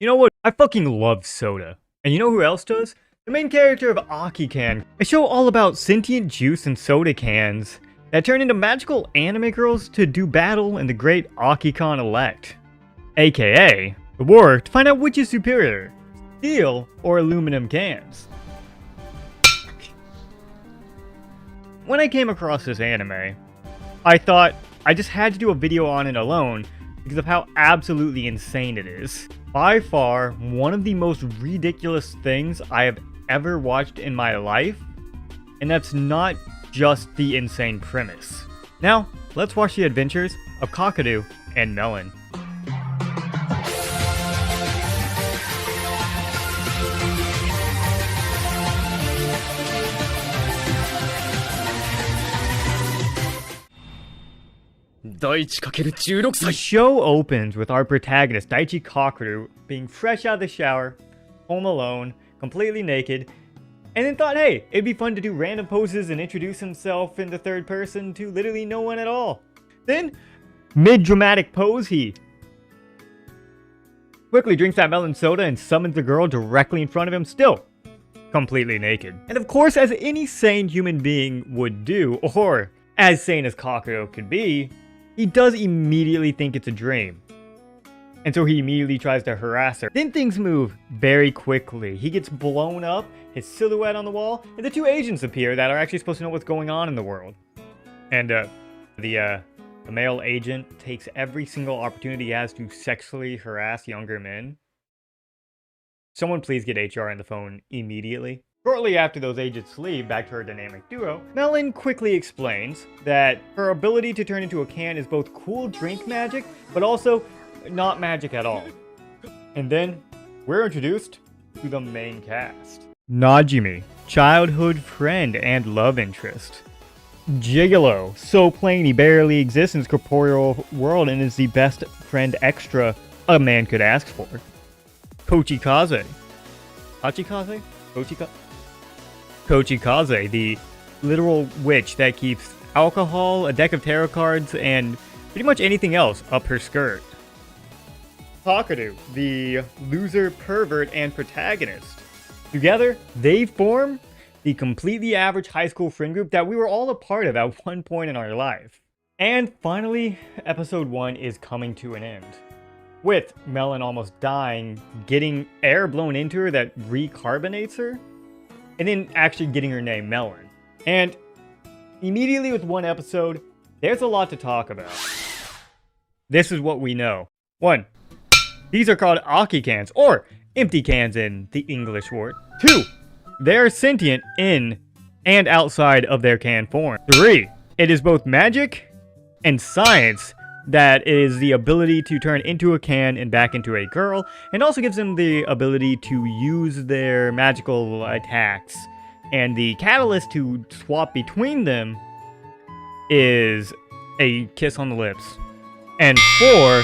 You know what? I fucking love soda. And you know who else does? The main character of Akikan. A show all about sentient juice and soda cans that turn into magical anime girls to do battle in the great Akikan elect. AKA, the war to find out which is superior, steel or aluminum cans. When I came across this anime, I thought I just had to do a video on it alone because of how absolutely insane it is. By far, one of the most ridiculous things I have ever watched in my life, and that's not just the insane premise. Now, let's watch the adventures of Kakadu and Melon. The show opens with our protagonist, Daichi Kakadu, being fresh out of the shower, home alone, completely naked, and then thought, hey, it'd be fun to do random poses and introduce himself in the third person to literally no one at all. Then, mid-dramatic pose, he quickly drinks that melon soda and summons the girl directly in front of him, still completely naked. And of course, as any sane human being would do, or as sane as Kakadu could be, he does immediately think it's a dream. And so he immediately tries to harass her. Then things move very quickly. He gets blown up, his silhouette on the wall, and the two agents appear that are actually supposed to know what's going on in the world. And the male agent takes every single opportunity he has to sexually harass younger men. Someone please get HR on the phone immediately. Shortly after those agents leave back to her dynamic duo, Melon quickly explains that her ability to turn into a can is both cool drink magic, but also not magic at all. And then, we're introduced to the main cast. Najimi, childhood friend and love interest. Gigolo, so plain he barely exists in his corporeal world and is the best friend extra a man could ask for. Kochikaze. Hachikaze? Kochikaze, the literal witch that keeps alcohol, a deck of tarot cards, and pretty much anything else up her skirt. Kakadu, the loser pervert and protagonist. Together, they form the completely average high school friend group that we were all a part of at one point in our life. And finally, episode 1 is coming to an end, with Melon almost dying, getting air blown into her that recarbonates her, and then actually getting her name Melon. And immediately with one episode, there's a lot to talk about. This is what we know. 1. These are called Akikans, or empty cans in the English word. 2. They're sentient in and outside of their can form. 3. It is both magic and science that is the ability to turn into a can and back into a girl, and also gives them the ability to use their magical attacks. And the catalyst to swap between them is a kiss on the lips. And 4,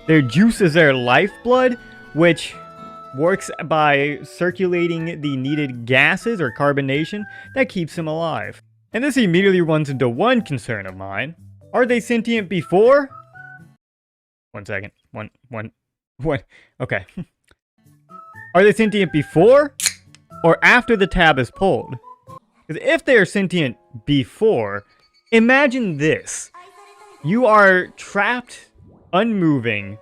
their juice is their lifeblood, which works by circulating the needed gases or carbonation that keeps them alive. And this immediately runs into one concern of mine. Are they sentient before? 1 second. One. Okay. Are they sentient before or after the tab is pulled? Because if they are sentient before, imagine this. You are trapped, unmoving,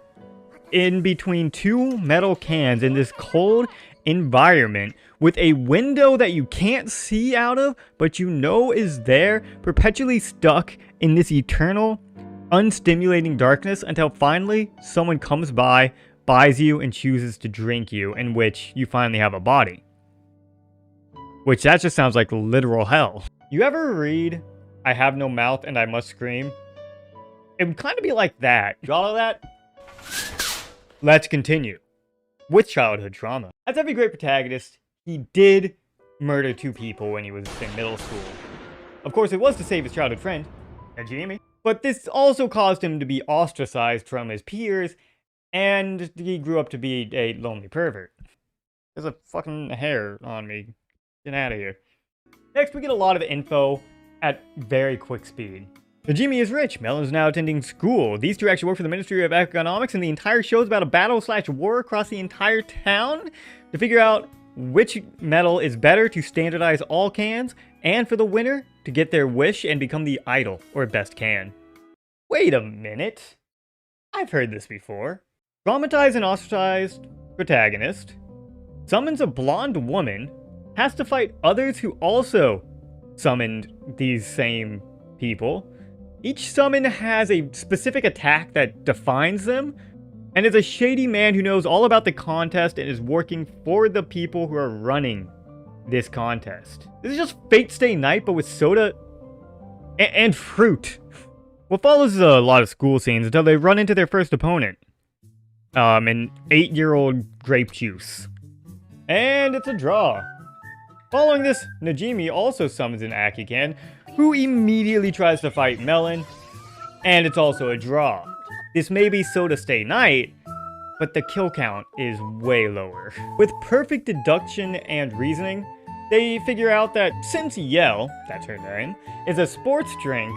in between two metal cans in this cold environment with a window that you can't see out of, but you know is there, perpetually stuck in this eternal, unstimulating darkness until finally someone comes by, buys you, and chooses to drink you, in which you finally have a body. Which that just sounds like literal hell. You ever read, "I have no mouth and I must scream"? It would kind of be like that. You all of that? Let's continue with childhood trauma. As every great protagonist, he did murder 2 people when he was in middle school. Of course, it was to save his childhood friend, Najimi, but this also caused him to be ostracized from his peers, and he grew up to be a lonely pervert. There's a fucking hair on me. Get out of here. Next, we get a lot of info at very quick speed. Najimi is rich. Melon's now attending school. These two actually work for the Ministry of Economics, and the entire show is about a battle/war across the entire town to figure out which metal is better to standardize all cans, and for the winner to get their wish and become the idol, or best can. Wait a minute. I've heard this before. Traumatized and ostracized protagonist summons a blonde woman, has to fight others who also summoned these same people. Each summon has a specific attack that defines them, and is a shady man who knows all about the contest and is working for the people who are running this contest. This is just Fate Stay Night, but with soda and fruit. What follows is a lot of school scenes until they run into their first opponent. An 8-year-old grape juice. And it's a draw. Following this, Najimi also summons an Akikan, who immediately tries to fight Melon, and it's also a draw. This may be Soda Stay Night, but the kill count is way lower. With perfect deduction and reasoning, they figure out that since Yell, that's her name, is a sports drink,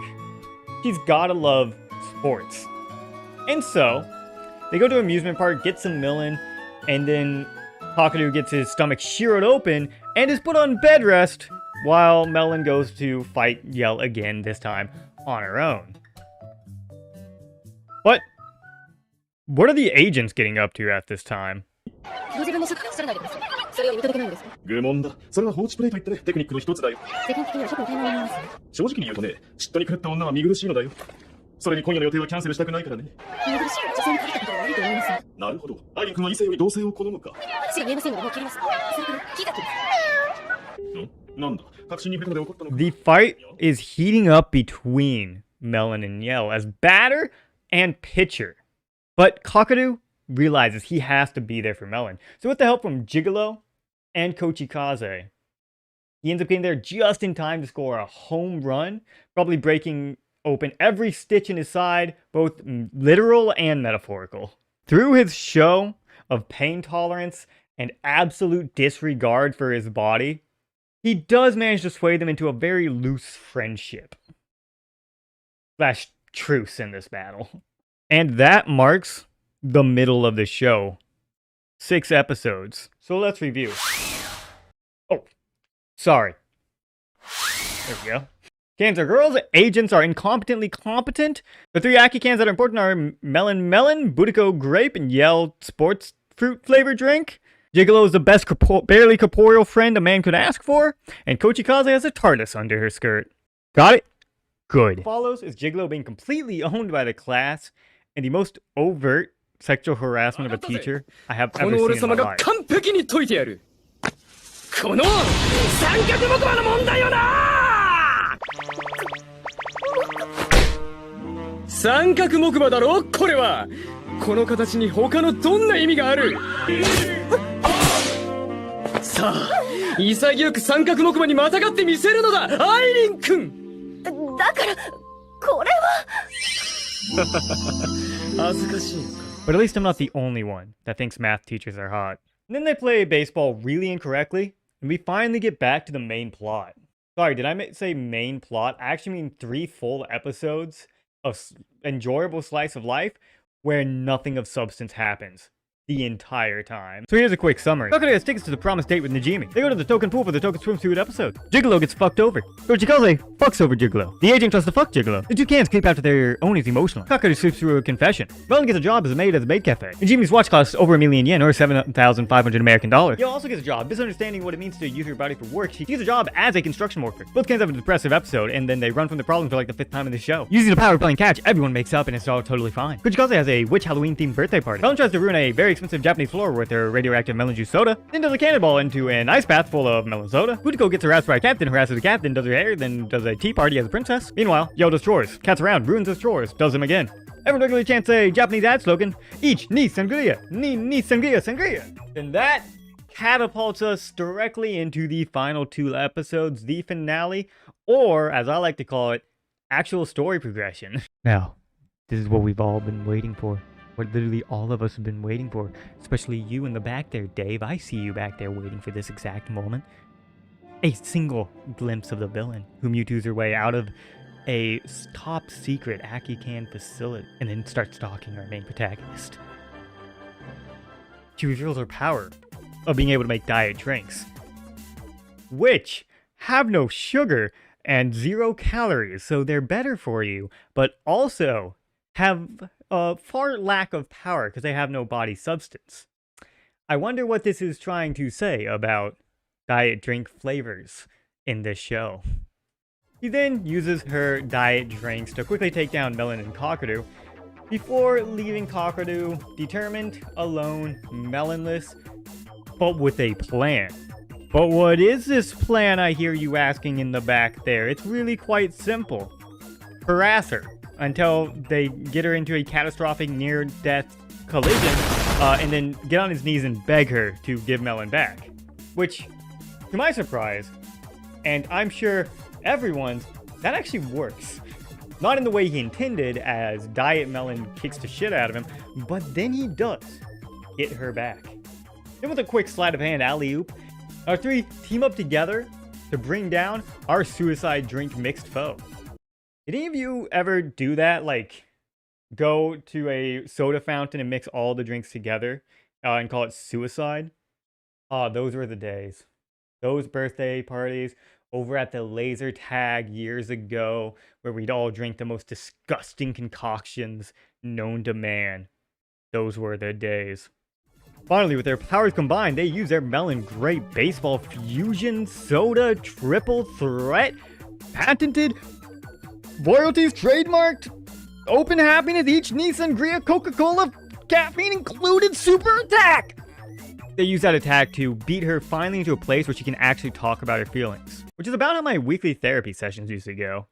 she's gotta love sports. And so, they go to an amusement park, get some Melon, and then Hakuto gets his stomach sheared open and is put on bed rest while Melon goes to fight Yell again, this time on her own. But what are the agents getting up to at this time? 愚問だ。それは放置プレイといってね、テクニックの一つだよ。正直に言うとね、嫉妬に狂った女は見苦しいのだよ。それに今夜の予定はキャンセルしたくないからね。なるほど。アイリン君は異性より同性を好むか。なんだ。確信に下手で怒ったのか。The fight is heating up between Melon and Yell as batter and pitcher. But Kakadu realizes he has to be there for Melon. So with the help from Gigolo and Kochikaze, he ends up getting there just in time to score a home run, probably breaking open every stitch in his side, both literal and metaphorical. Through his show of pain tolerance and absolute disregard for his body, he does manage to sway them into a very loose friendship / truce in this battle. And that marks the middle of the show. 6 episodes. So let's review. Oh, sorry. There we go. Cans are girls, agents are incompetently competent. The 3 Akikans that are important are Melon, Butiko Grape, and Yell Sports Fruit Flavor Drink. Gigolo is the best barely corporeal friend a man could ask for. And Kochikaze has a TARDIS under her skirt. Got it? Good. What follows is Gigolo being completely owned by the class, and the most overt sexual harassment of a teacher I have ever seen in my life. この三角木馬の問題よな。三角木馬だろこれは。この形に他のどんな意味がある。さあ潔く三角木馬にまたがってみせるのだアイリン君。だからこれは恥ずかしいのか。But at least I'm not the only one that thinks math teachers are hot. And then they play baseball really incorrectly, and we finally get back to the main plot. Sorry, did I say main plot? I actually mean 3 full episodes of enjoyable slice of life where nothing of substance happens the entire time. So here's a quick summary. Hakuto has tickets to the promised date with Najimi. They go to the token pool for the token swimsuit episode. Gigolo gets fucked over. Kochikaze fucks over Gigolo. The agent tries to fuck Gigolo. The 2 cans creep after their owners emotionally. Hakuto slips through a confession. Melon gets a job as a maid at the maid cafe. Najimi's watch costs over $1 million or 7,500 American dollars. He also gets a job misunderstanding what it means to use your body for work. He gets a job as a construction worker. Both cans have a depressive episode, and then they run from the problem for like the 5th time in the show. Using the power of playing catch, everyone makes up and it's all totally fine. Kochikaze has a witch Halloween themed birthday party. Melon tries to ruin a very expensive Japanese floor with her radioactive melon juice soda, then does a cannonball into an ice bath full of melon soda. Butiko gets harassed by a cat, then harasses the cat, then does her hair, then does a tea party as a princess. Meanwhile, Yo does chores. Cat's around, ruins his chores, does them again. Everyone regularly chants a Japanese ad slogan, each ni sangria, ni sangria, sangria. And that catapults us directly into the final 2 episodes, the finale, or as I like to call it, actual story progression. Now, this is what we've all been waiting for. What literally all of us have been waiting for, especially you in the back there, Dave. I see you back there waiting for this exact moment. A single glimpse of the villain who Mewtwo's her way out of a top secret Akikan facility and then starts stalking our main protagonist. She reveals her power of being able to make diet drinks, which have no sugar and 0 calories, so they're better for you, but also have a far lack of power because they have no body substance. I wonder what this is trying to say about diet drink flavors in this show. He then uses her diet drinks to quickly take down Melon and Kakadu before leaving Kakadu determined, alone, melonless, but with a plan. But what is this plan, I hear you asking in the back there? It's really quite simple. Harass her until they get her into a catastrophic near-death collision, and then get on his knees and beg her to give Melon back. Which, to my surprise, and I'm sure everyone's, that actually works. Not in the way he intended, as Diet Melon kicks the shit out of him, but then he does get her back. Then with a quick sleight of hand alley-oop, our three team up together to bring down our suicide drink mixed foe. Did any of you ever do that? Like, go to a soda fountain and mix all the drinks together and call it suicide? Those were the days. Those birthday parties over at the laser tag years ago, where we'd all drink the most disgusting concoctions known to man. Those were the days. Finally, with their powers combined, they use their Melon Grape Baseball Fusion Soda Triple Threat, patented, royalties trademarked, open happiness, each Nissan Gria Coca-Cola, caffeine included super attack! They use that attack to beat her finally into a place where she can actually talk about her feelings, which is about how my weekly therapy sessions used to go.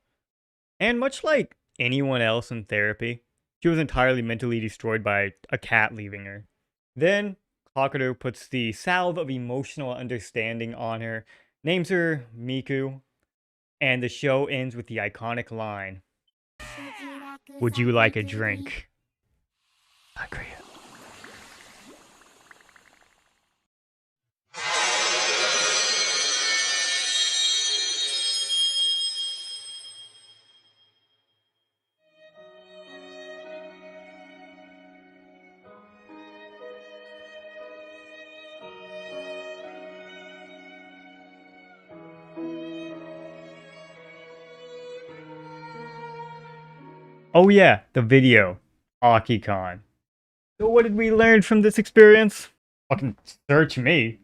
And much like anyone else in therapy, she was entirely mentally destroyed by a cat leaving her. Then, Kakadu puts the salve of emotional understanding on her, names her Miku, and the show ends with the iconic line, "Would you like a drink?" Agree. Oh yeah, the video. Akikan. So what did we learn from this experience? Fucking search me.